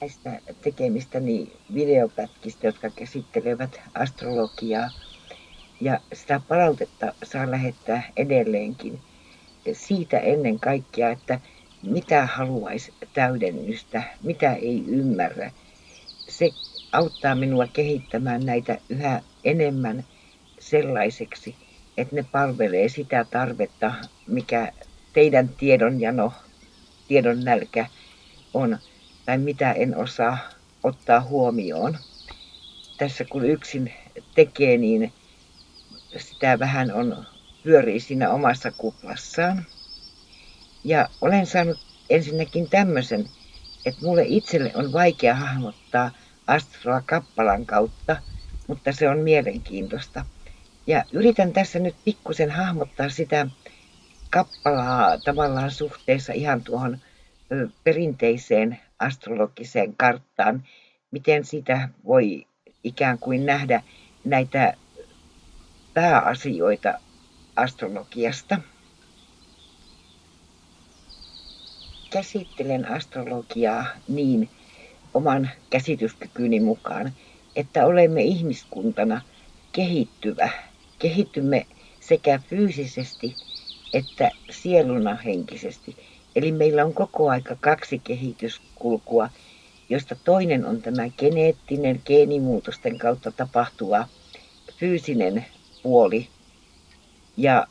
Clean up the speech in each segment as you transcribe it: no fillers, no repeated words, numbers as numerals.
näistä tekemistäni videopätkistä, jotka käsittelevät astrologiaa. Ja sitä palautetta saa lähettää edelleenkin siitä ennen kaikkea, että mitä haluaisi täydennystä, mitä ei ymmärrä. Se auttaa minua kehittämään näitä yhä enemmän sellaiseksi, että ne palvelee sitä tarvetta, mikä teidän tiedon nälkä on, tai mitä en osaa ottaa huomioon. Tässä kun yksin tekee, niin sitä vähän pyörii siinä omassa kuplassaan. Ja olen saanut ensinnäkin tämmöisen, että mulle itselle on vaikea hahmottaa astroa kappalan kautta, mutta se on mielenkiintoista. Ja yritän tässä nyt pikkusen hahmottaa sitä kappalaa tavallaan suhteessa ihan tuohon perinteiseen astrologiseen karttaan, miten sitä voi ikään kuin nähdä näitä pääasioita astrologiasta. Käsittelen astrologiaa niin oman käsityskykyni mukaan, että olemme ihmiskuntana kehittyvä. Kehitymme sekä fyysisesti että sieluna henkisesti. Eli meillä on koko aika kaksi kehityskulkua, josta toinen on tämä geneettinen, geenimuutosten kautta tapahtuva fyysinen puoli. Ja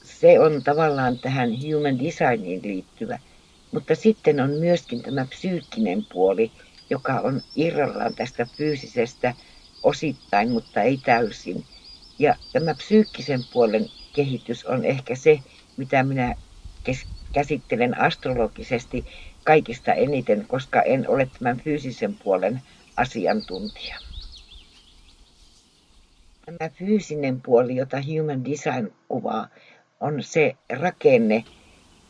se on tavallaan tähän human designiin liittyvä. Mutta sitten on myöskin tämä psyykkinen puoli, joka on irrallaan tästä fyysisestä osittain, mutta ei täysin. Ja tämä psyykkisen puolen kehitys on ehkä se, mitä minä käsittelen astrologisesti kaikista eniten, koska en ole tämän fyysisen puolen asiantuntija. Tämä fyysinen puoli, jota Human Design kuvaa, on se rakenne,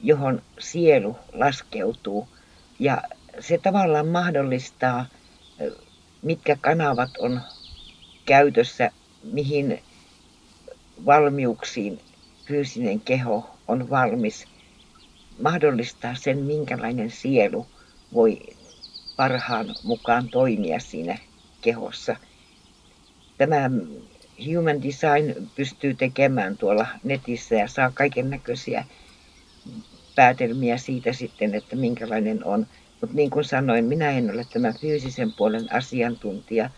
johon sielu laskeutuu. Ja se tavallaan mahdollistaa, mitkä kanavat on käytössä, mihin valmiuksiin fyysinen keho on valmis. Mahdollistaa sen, minkälainen sielu voi parhaan mukaan toimia siinä kehossa. Tämä Human Design pystyy tekemään tuolla netissä ja saa kaiken näköisiä päätelmiä siitä sitten, että minkälainen on. Mutta niin kuin sanoin, minä en ole tämän fyysisen puolen asiantuntija,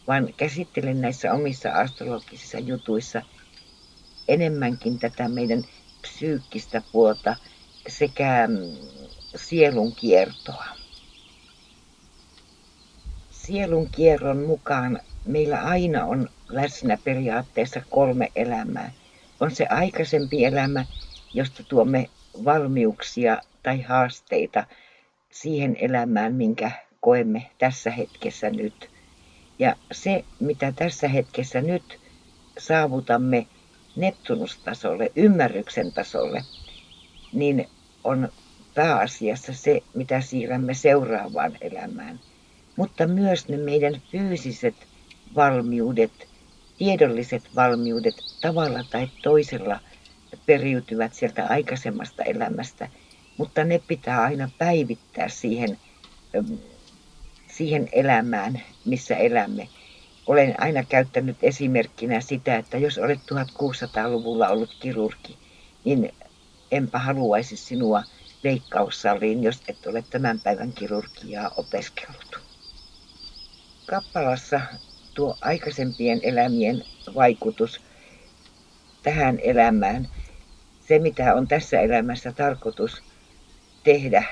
vaan käsittelen näissä omissa astrologisissa jutuissa enemmänkin tätä meidän psyykkistä puolta sekä sielun kiertoa. Sielun kierron mukaan meillä aina on läsnä periaatteessa 3 elämää. On se aikaisempi elämä, josta tuomme valmiuksia tai haasteita siihen elämään, minkä koemme tässä hetkessä nyt. Ja se, mitä tässä hetkessä nyt saavutamme Neptunustasolle, ymmärryksen tasolle, niin on pääasiassa se, mitä siirrämme seuraavaan elämään. Mutta myös ne meidän fyysiset valmiudet, tiedolliset valmiudet tavalla tai toisella periytyvät sieltä aikaisemmasta elämästä, mutta ne pitää aina päivittää siihen elämään, missä elämme. Olen aina käyttänyt esimerkkinä sitä, että jos olet 1600-luvulla ollut kirurgi, niin enpä haluaisi sinua leikkaussaliin, jos et ole tämän päivän kirurgiaa opiskellut. Kappalassa tuo aikaisempien elämien vaikutus tähän elämään, se mitä on tässä elämässä tarkoitus tehdä,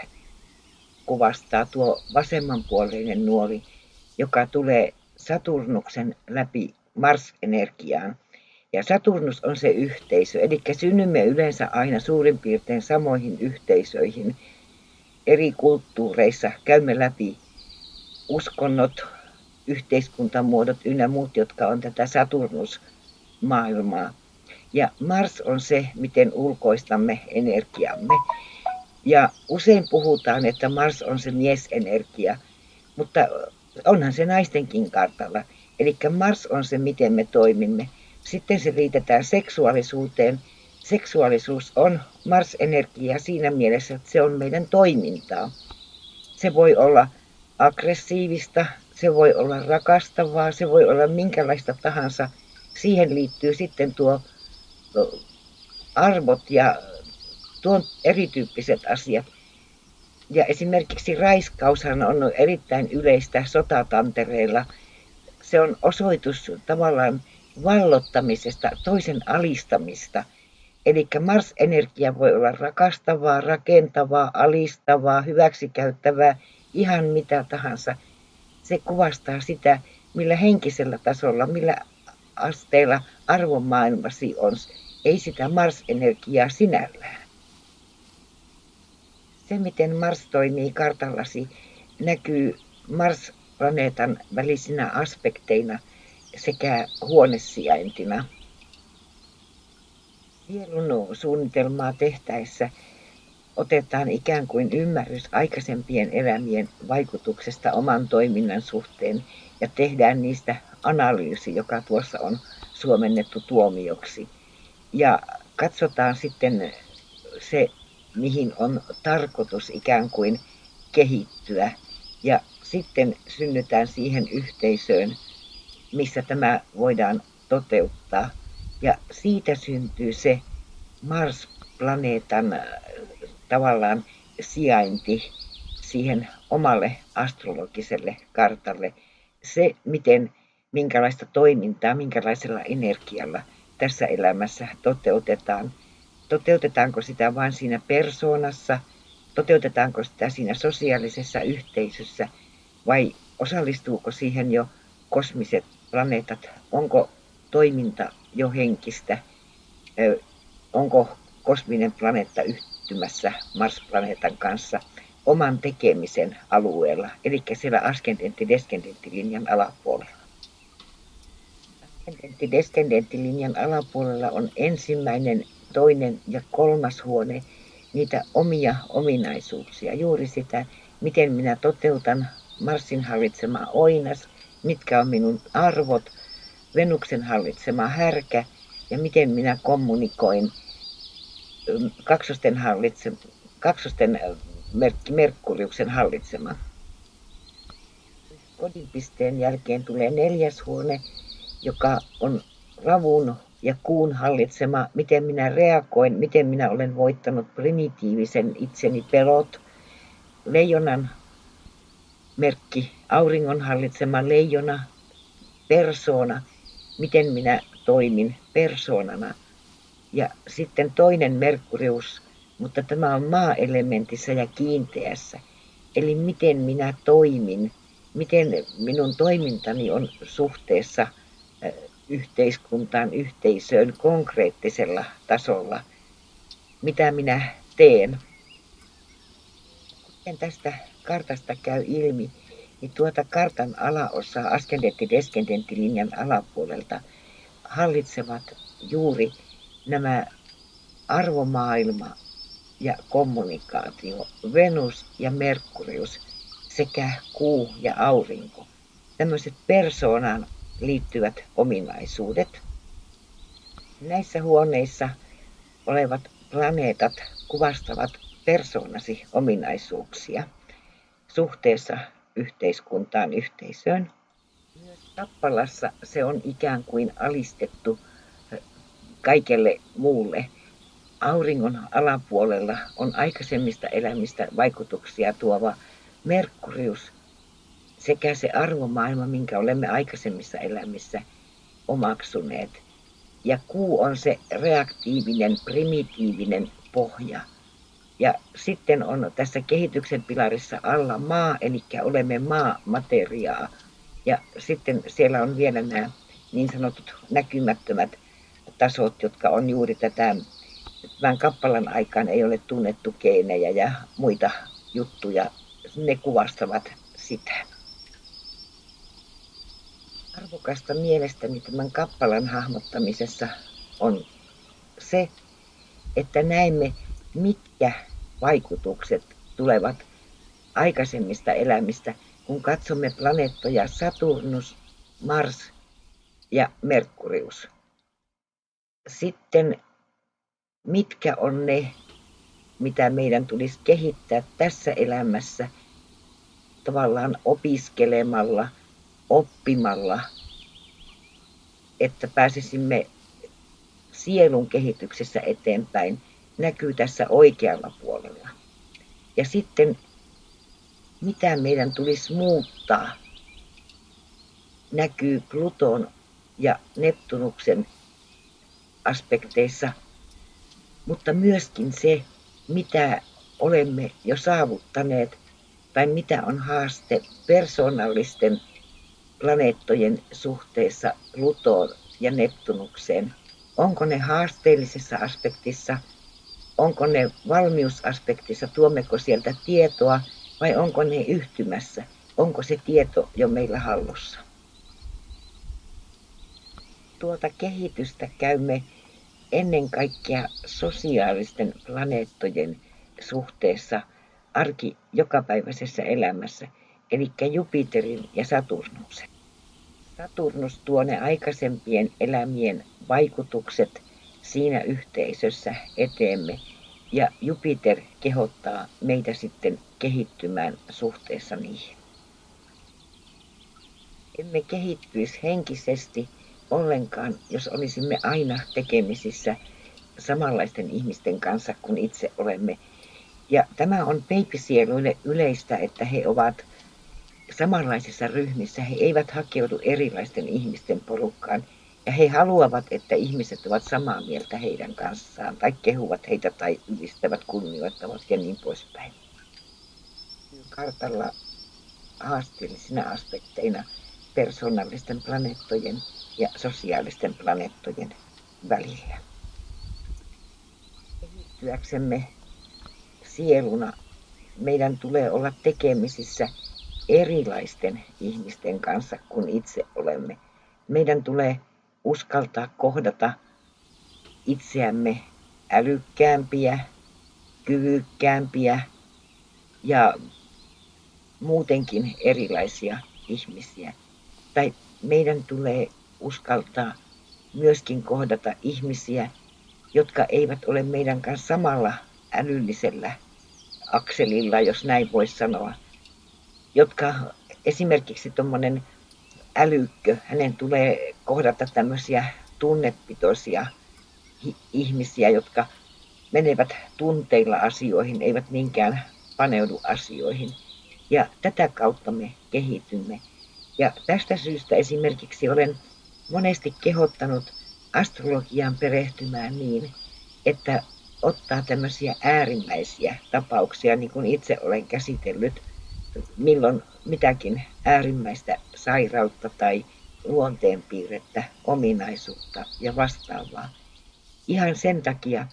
kuvastaa tuo vasemmanpuoleinen nuoli, joka tulee Saturnuksen läpi Mars-energiaan. Ja Saturnus on se yhteisö, eli synnymme yleensä aina suurin piirtein samoihin yhteisöihin. Eri kulttuureissa käymme läpi uskonnot, yhteiskuntamuodot ynnä muut, jotka on tätä Saturnus-maailmaa. Ja Mars on se, miten ulkoistamme energiamme. Ja usein puhutaan, että Mars on se miesenergia, mutta onhan se naistenkin kartalla. Eli Mars on se, miten me toimimme. Sitten se liitetään seksuaalisuuteen. Seksuaalisuus on Mars-energia siinä mielessä, että se on meidän toimintaa. Se voi olla aggressiivista, se voi olla rakastavaa, se voi olla minkälaista tahansa. Siihen liittyy sitten tuo arvot ja tuon erityyppiset asiat. Ja esimerkiksi raiskaushan on erittäin yleistä sotatantereilla. Se on osoitus tavallaan vallottamisesta, toisen alistamista. Eli Mars-energia voi olla rakastavaa, rakentavaa, alistavaa, hyväksikäyttävää, ihan mitä tahansa. Se kuvastaa sitä, millä henkisellä tasolla, millä asteella arvomaailmasi on. Ei sitä Mars-energiaa sinällään. Se, miten Mars toimii kartallasi, näkyy Mars-planeetan välisinä aspekteina sekä huonesijaintina. Sielun suunnitelmaa tehtäessä otetaan ikään kuin ymmärrys aikaisempien elämien vaikutuksesta oman toiminnan suhteen ja tehdään niistä analyysi, joka tuossa on suomennettu tuomioksi. Ja katsotaan sitten se, mihin on tarkoitus ikään kuin kehittyä. Ja sitten synnytään siihen yhteisöön, missä tämä voidaan toteuttaa. Ja siitä syntyy se Mars-planeetan tavallaan sijainti siihen omalle astrologiselle kartalle. Se, minkälaista toimintaa, minkälaisella energialla tässä elämässä toteutetaan. Toteutetaanko sitä vain siinä persoonassa, toteutetaanko sitä siinä sosiaalisessa yhteisössä vai osallistuuko siihen jo kosmiset planeetat, onko toiminta jo henkistä, onko kosminen planeetta yhtymässä Mars-planeetan kanssa oman tekemisen alueella, eli siellä ascendentti-descendentti-linjan alapuolella. Ascendentti-descendentti-linjan alapuolella on ensimmäinen, toinen ja kolmas huone, niitä omia ominaisuuksia, juuri sitä, miten minä toteutan Marsin hallitsema oinas, mitkä on minun arvot, Venuksen hallitsema härkä ja miten minä kommunikoin kaksosten Merkuriuksen hallitsema. Kodinpisteen jälkeen tulee neljäs huone, joka on ravun ja kuun hallitsema, miten minä reagoin, miten minä olen voittanut primitiivisen itseni pelot. Leijonan merkki, auringon hallitsema leijona, persoona, miten minä toimin persoonana. Ja sitten toinen Merkurius, mutta tämä on maa-elementissä ja kiinteässä. Eli miten minä toimin, miten minun toimintani on suhteessa yhteiskuntaan, yhteisöön konkreettisella tasolla, mitä minä teen. Kuten tästä kartasta käy ilmi, niin tuota kartan alaosaa ascendentti-descendentti-linjan alapuolelta hallitsevat juuri nämä arvomaailma ja kommunikaatio, Venus ja Merkurius sekä kuu ja aurinko. Tämmöiset persoonaan liittyvät ominaisuudet. Näissä huoneissa olevat planeetat kuvastavat persoonasi ominaisuuksia suhteessa yhteiskuntaan, yhteisöön. Myös kappalassa se on ikään kuin alistettu kaikelle muulle. Auringon alapuolella on aikaisemmista elämistä vaikutuksia tuova Merkurius sekä se arvomaailma, minkä olemme aikaisemmissa elämissä omaksuneet. Ja kuu on se reaktiivinen, primitiivinen pohja. Ja sitten on tässä kehityksen pilarissa alla maa, eli olemme maamateriaa. Ja sitten siellä on vielä nämä niin sanotut näkymättömät tasot, jotka on juuri tätä, tämän kappalan aikaan ei ole tunnettu geenejä ja muita juttuja. Ne kuvastavat sitä. Arvokasta mielestäni tämän kappalan hahmottamisessa on se, että näemme, mitkä vaikutukset tulevat aikaisemmista elämistä, kun katsomme planeettoja Saturnus, Mars ja Merkurius. Sitten mitkä on ne, mitä meidän tulisi kehittää tässä elämässä tavallaan opiskelemalla, oppimalla, että pääsisimme sielun kehityksessä eteenpäin, näkyy tässä oikealla puolella. Ja sitten, mitä meidän tulisi muuttaa, näkyy Pluton ja Neptunuksen aspekteissa, mutta myöskin se, mitä olemme jo saavuttaneet tai mitä on haaste persoonallisten planeettojen suhteessa Plutoon ja Neptunukseen. Onko ne haasteellisessa aspektissa, onko ne valmiusaspektissa, tuommeko sieltä tietoa vai onko ne yhtymässä, onko se tieto jo meillä hallussa. Tuota kehitystä käymme ennen kaikkea sosiaalisten planeettojen suhteessa jokapäiväisessä elämässä, eli Jupiterin ja Saturnuksen. Saturnus tuo ne aikaisempien elämien vaikutukset siinä yhteisössä eteemme, ja Jupiter kehottaa meitä sitten kehittymään suhteessa niihin. Emme kehittyisi henkisesti ollenkaan, jos olisimme aina tekemisissä samanlaisten ihmisten kanssa kuin itse olemme. Ja tämä on peipisieluille yleistä, että he ovat samanlaisissa ryhmissä. He eivät hakeudu erilaisten ihmisten porukkaan. Ja he haluavat, että ihmiset ovat samaa mieltä heidän kanssaan, tai kehuvat heitä, tai ylistävät, kunnioittavat ja niin poispäin. Kartalla haasteellisina aspekteina persoonallisten planeettojen ja sosiaalisten planeettojen välillä. Kehittyäksemme sieluna meidän tulee olla tekemisissä erilaisten ihmisten kanssa kuin itse olemme. Meidän tulee uskaltaa kohdata itseämme älykkäämpiä, kyvykkäämpiä ja muutenkin erilaisia ihmisiä. Tai meidän tulee uskaltaa myöskin kohdata ihmisiä, jotka eivät ole meidän kanssa samalla älyllisellä akselilla, jos näin voisi sanoa. Jotka esimerkiksi tuommoinen älykkö, hänen tulee kohdata tämmöisiä tunnepitoisia ihmisiä, jotka menevät tunteilla asioihin, eivät niinkään paneudu asioihin. Ja tätä kautta me kehitymme. Ja tästä syystä esimerkiksi olen monesti kehottanut astrologiaan perehtymään niin, että ottaa tämmöisiä äärimmäisiä tapauksia, niin kuin itse olen käsitellyt, milloin mitäkin äärimmäistä sairautta tai luonteenpiirrettä, ominaisuutta ja vastaavaa. Ihan sen takia,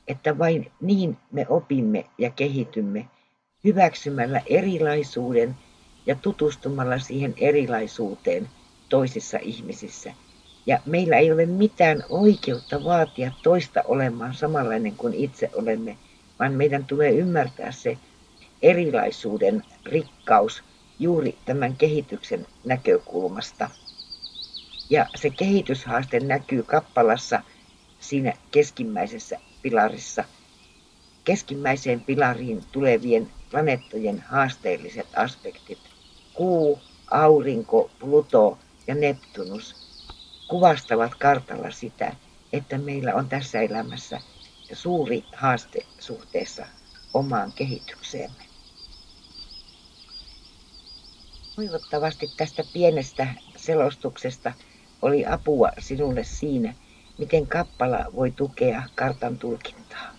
että vain niin me opimme ja kehitymme hyväksymällä erilaisuuden ja tutustumalla siihen erilaisuuteen toisissa ihmisissä. Ja meillä ei ole mitään oikeutta vaatia toista olemaan samanlainen kuin itse olemme, vaan meidän tulee ymmärtää se erilaisuuden rikkaus juuri tämän kehityksen näkökulmasta. Ja se kehityshaaste näkyy kappalassa siinä keskimmäisessä pilarissa. Keskimmäiseen pilariin tulevien planeettojen haasteelliset aspektit, Kuu, Aurinko, Pluto ja Neptunus, kuvastavat kartalla sitä, että meillä on tässä elämässä suuri haaste suhteessa omaan kehitykseemme. Toivottavasti tästä pienestä selostuksesta oli apua sinulle siinä, miten kappala voi tukea kartan tulkintaa.